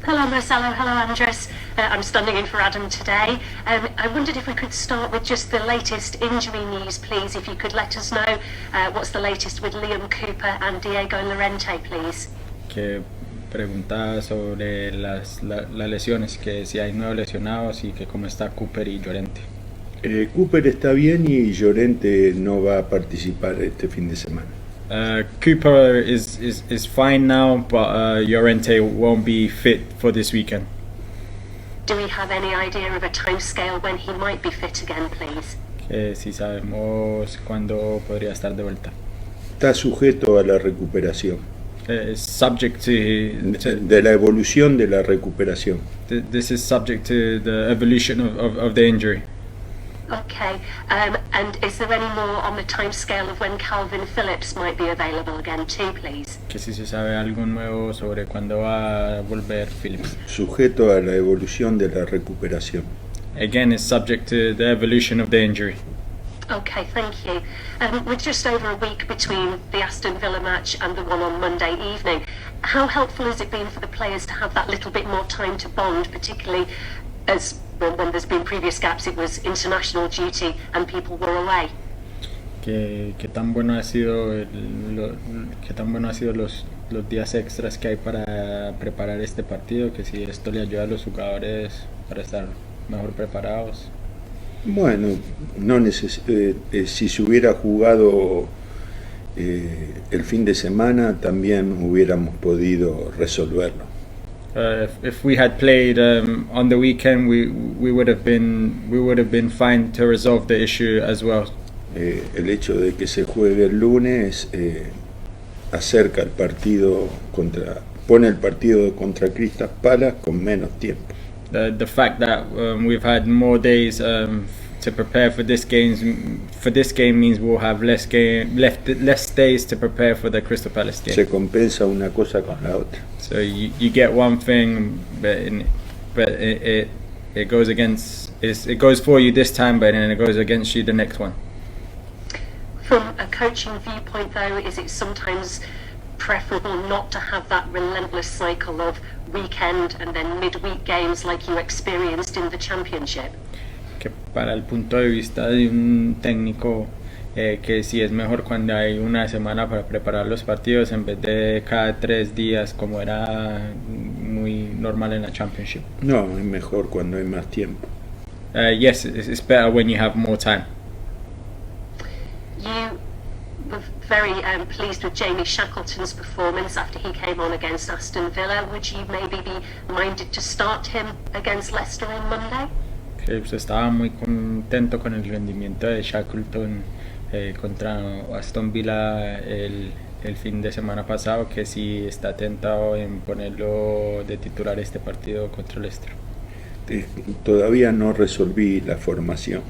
Hello Marcelo, hello Andres. I'm standing in for Adam today. I wondered if we could start with just the latest injury news, please. If you could let us know what's the latest with Liam Cooper and Diego Llorente, please. Que preguntaba sobre las lesiones, que si hay nuevos lesionados y que cómo está Cooper y Llorente. Cooper está bien y Llorente no va a participar este fin de semana. Cooper is fine now, but Llorente won't be fit for this weekend. Do we have any idea of a timescale when he might be fit again, please? Que si sabemos cuándo podría estar de vuelta. Está sujeto a la recuperación. Subject to de la evolución de la recuperación. This is subject to the evolution of the injury. Okay, and is there any more on the timescale of when Calvin Phillips might be available again too, please? Que si se sabe algo nuevo sobre cuándo va a volver Phillips. Sujeto a la evolución de la recuperación. Again, it's subject to the evolution of the injury. Okay, thank you. With just over a week between the Aston Villa match and the one on Monday evening, how helpful has it been for the players to have that little bit more time to bond, particularly as when there's been previous gaps, it was international duty and people were away? ¿Qué tan bueno ha sido los días extras que hay para preparar este partido? Que si esto le ayuda a los jugadores para estar mejor preparados. Bueno, si se hubiera jugado el fin de semana, también hubiéramos podido resolverlo. If we had played on the weekend, we would have been fine to resolve the issue as well. El hecho de que se juegue el lunes acerca el partido pone el partido contra Crystal Palace con menos tiempo. The fact that we've had more days to prepare for this game means we'll have less days to prepare for the Crystal Palace game. Se compensa una cosa con la otra. So you get one thing, but it goes against. It goes for you this time, but then it goes against you the next one. From a coaching viewpoint, though, is it sometimes preferable not to have that relentless cycle of weekend and then midweek games like you experienced in the Championship? Que para el punto de vista de un técnico, que sí es mejor cuando hay una semana para preparar los partidos en vez de cada 3 días como era muy normal en la Championship. No, es mejor cuando hay más tiempo. Yes, it's better when you have more time. You were very pleased with Jamie Shackleton's performance after he came on against Aston Villa. Would you maybe be minded to start him against Leicester on Monday? Que pues estaba muy contento con el rendimiento de Shackleton contra Aston Villa el fin de semana pasado, que sí está tentado en ponerlo de titular este partido contra Leicester. Todavía no resolví la formación.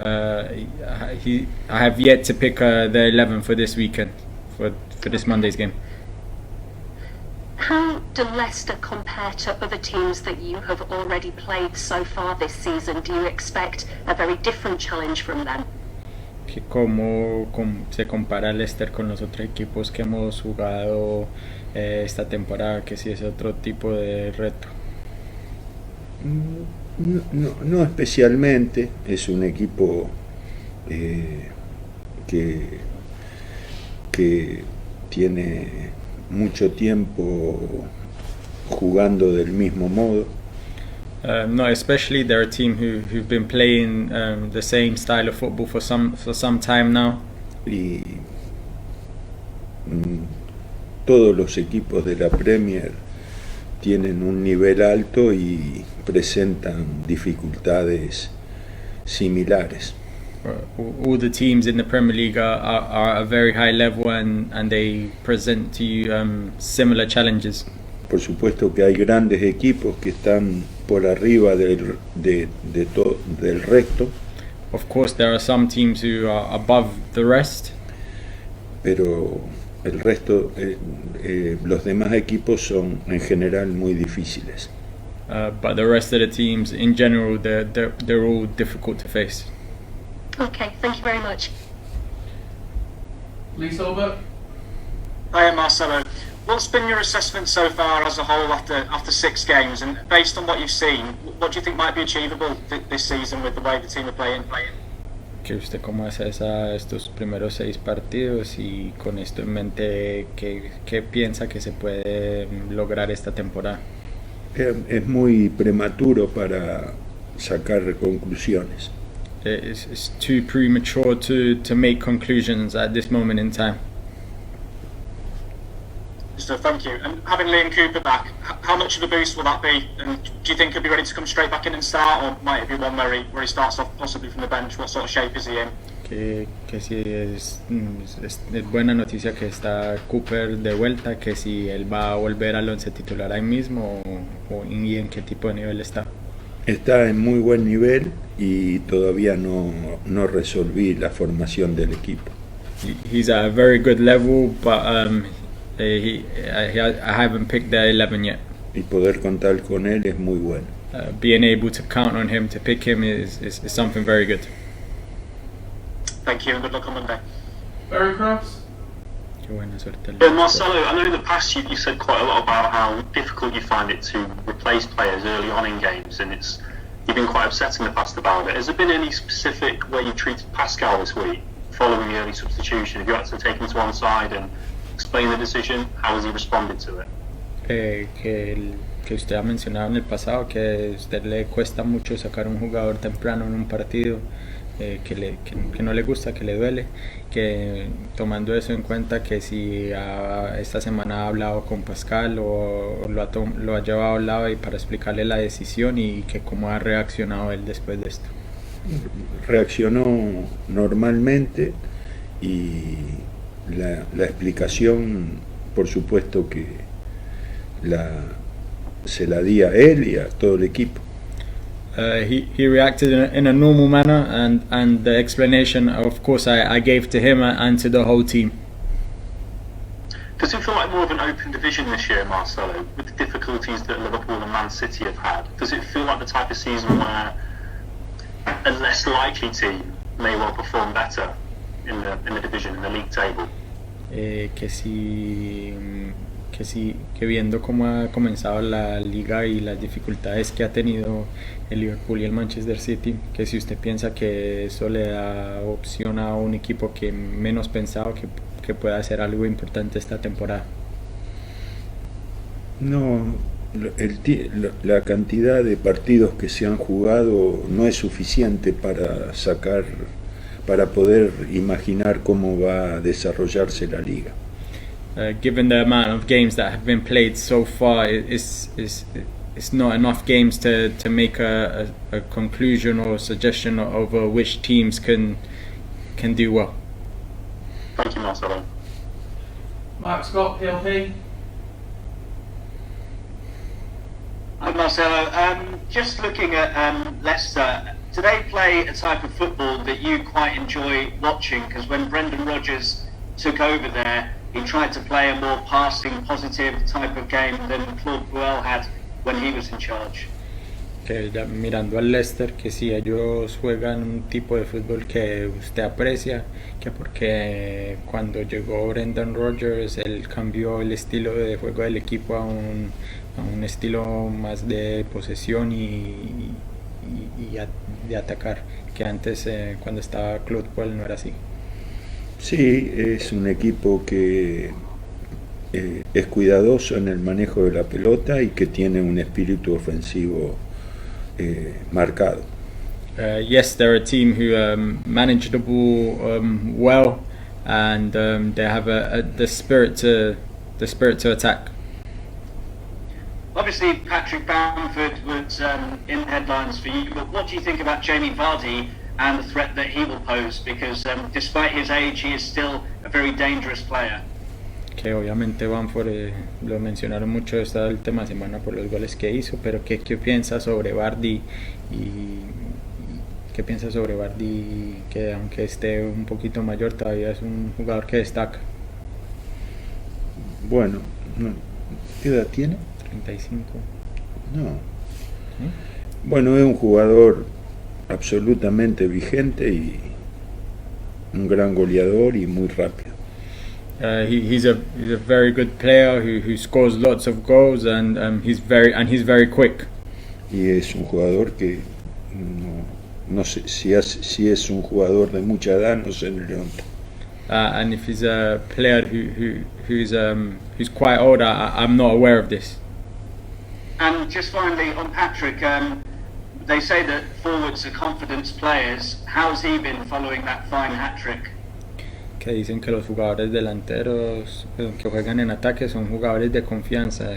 I have yet to pick the 11 for this weekend, for this Monday's game. How do Leicester compare to other teams that you have already played so far this season? Do you expect a very different challenge from them? ¿Cómo se compara Leicester con los otros equipos que hemos jugado esta temporada? Que si es otro tipo de reto. No especialmente. Es un equipo que tiene mucho tiempo jugando del mismo modo. No, especially they're a team who've been playing the same style of football for some time now. Y todos los equipos de la Premier tienen un nivel alto y presentan dificultades similares. All the teams in the Premier League are a very high level and they present to you similar challenges. Por supuesto que hay grandes equipos que están por arriba del resto. Of course, there are some teams who are above the rest. Pero el resto, los demás equipos son en general muy difíciles. But the rest of the teams, in general, they're all difficult to face. Okay, thank you very much. Lee Silver. Hi, Marcelo. What's been your assessment so far as a whole after 6 games, and based on what you've seen, what do you think might be achievable this season with the way the team are playing? Que usted cómo hace estos primeros 6 partidos y con esto en mente, ¿qué piensa que se puede lograr esta temporada? Es muy prematuro para sacar conclusiones. It's too premature to make conclusions at this moment in time. So thank you. And having Liam Cooper back, how much of a boost will that be? And do you think he'll be ready to come straight back in and start, or might it be one where he starts off possibly from the bench? What sort of shape is he in? Que si es buena noticia que está Cooper de vuelta, que si él va a volver al once titular ahí mismo y en qué tipo de nivel está. Está en muy buen nivel y todavía no resolví la formación del equipo. He's at a very good level, but I haven't picked the 11 yet. Y poder contar con él es muy bueno. Being able to count on him to pick him is something very good. Thank you and good luck on Monday. Very cross. Qué buena suerte. Marcelo, I know in the past you said quite a lot about how difficult you find it to replace players early on in games, and you've been quite upset in the past about it. Has there been any specific way you treated Pascal this week following the early substitution? Have you had to take him to one side and explain the decision? How has he responded to it? Que usted ha mencionado en el pasado que a usted le cuesta mucho sacar un jugador temprano en un partido, que no le gusta, que le duele, que tomando eso en cuenta, que si esta semana ha hablado con Pascal o lo ha llevado al lado y para explicarle la decisión y que cómo ha reaccionado él después de esto. Reaccionó normalmente y la explicación, por supuesto que se la di a él y a todo el equipo. He reacted in a normal manner, and the explanation, of course, I gave to him and to the whole team. Does it feel like more of an open division this year, Marcelo, with the difficulties that Liverpool and Man City have had? Does it feel like the type of season where a less likely team may well perform better in the division, in the league table? Que viendo cómo ha comenzado la liga y las dificultades que ha tenido el Liverpool y el Manchester City, que si usted piensa que eso le da opción a un equipo que menos pensado que pueda hacer algo importante esta temporada. No, la cantidad de partidos que se han jugado no es suficiente para poder imaginar cómo va a desarrollarse la liga. Given the amount of games that have been played so far, it's not enough games to make a conclusion or suggestion over which teams can do well. Thank you, Marcelo. Mark Scott, PLP. Hi Marcelo, just looking at Leicester, do they play a type of football that you quite enjoy watching? Because when Brendan Rodgers took over there, he tried to play a more passing, positive type of game than Claude Puel had when he was in charge. Que ya mirando al Leicester, que si ellos juegan un tipo de fútbol que usted aprecia, que porque cuando llegó Brendan Rodgers él cambió el estilo de juego del equipo a un estilo más de posesión y de atacar, que antes cuando estaba Claude Puel no era así. Sí, es un equipo que es cuidadoso en el manejo de la pelota y que tiene un espíritu ofensivo marcado. Yes, they're a team who manage the ball well, and they have the spirit to attack. Obviously, Patrick Bamford was in headlines for you, but what do you think about Jamie Vardy and the threat that he will pose? Because despite his age, he is still a very dangerous player. Que obviamente Bamford lo mencionaron mucho esta última semana por los goles que hizo, pero ¿qué piensa sobre Vardy y qué piensa sobre Vardy, que aunque esté un poquito mayor todavía es un jugador que destaca? Bueno, ¿qué edad tiene? 35. No. Bueno, es un jugador absolutamente vigente y un gran goleador y muy rápido. He's a very good player who scores lots of goals, and he's very quick. Y es un jugador que no sé si es un jugador de mucha edad, no sé, no levanta. And if he's a player who's quite old, I'm not aware of this. And just finally on Patrick, they say that forwards are confidence players. How's he been following that fine hat-trick? Que dicen que los jugadores delanteros que juegan en ataque son jugadores de confianza,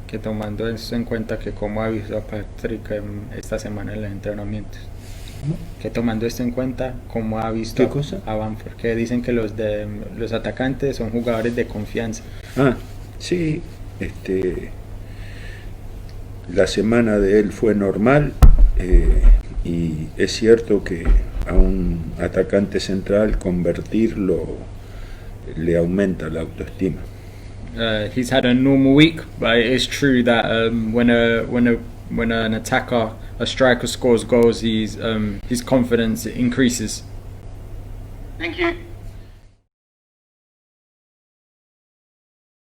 que tomando eso en cuenta que como ha visto a Patrick esta semana en los entrenamientos. Que tomando esto en cuenta como ha visto ¿Qué cosa? A Bamford, que dicen que los atacantes son jugadores de confianza. Sí, la semana de él fue normal, y es cierto que a un atacante central convertirlo le aumenta la autoestima. He's had a normal week, but it is true that when an attacker, a striker scores goals, his confidence increases. Thank you.